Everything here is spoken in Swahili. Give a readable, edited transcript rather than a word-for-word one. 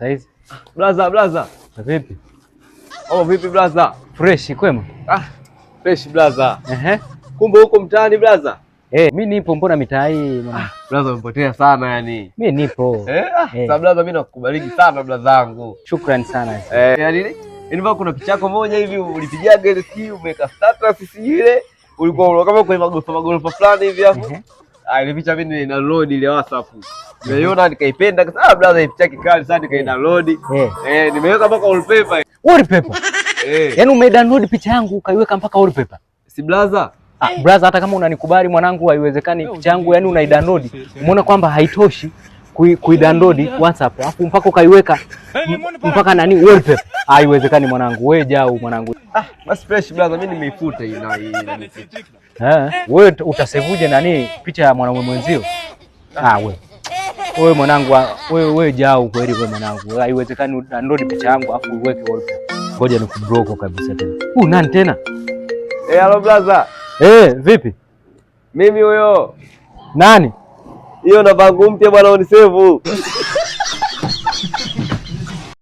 saizi. Blaza. Vipi? Oh, vipi blaza? Fresh kwema? Fresh blaza. Kumbe huko mtaani blaza? Mimi nipo, mbona mitaa hii mwana? Blaza umepotea sana yani. Mimi nipo. Sasa blaza mimi nakukubaliki sana blaza wangu. Shukrani sana. Yani kuna picha yako moja hivi ulipigaga ile siku umeweka status ile. Ulikuwa kama kwenye magorofa fulani hivi hapo. Ile picha mimi nina download ile WhatsApp. Nimeiona nikaipenda kasa blaza, ile picha kikali sana nikadownload. Nimeweka mpaka wallpaper. Wallpaper? Yaani umedownload picha yangu ukaiweka mpaka wallpaper? Si blaza? Blaza, hata kama unanikubali mwanangu, haiwezekani picha yangu yani unaidownload. Umeona kwamba haitoshi kuidownload WhatsApp alafu mpaka ukaiweka mpaka nani wallpaper. Haiwezekani mwanangu, wewe jao mwanangu. Basi fresh blaza, mimi nimeifuta hii na wewe utasevuje nani picha ya mwanamume mwenzio? Wewe mwanangu, wewe jao kweli wewe mwanangu. Haiwezekani udownload picha yangu afu uweke wallpaper. Ngoja nikublock kabisa tena. Nani tena? Hello blaza. Vipi? Mimi huyo. Nani? Hiyo namba yangu mpya bwana, unisave.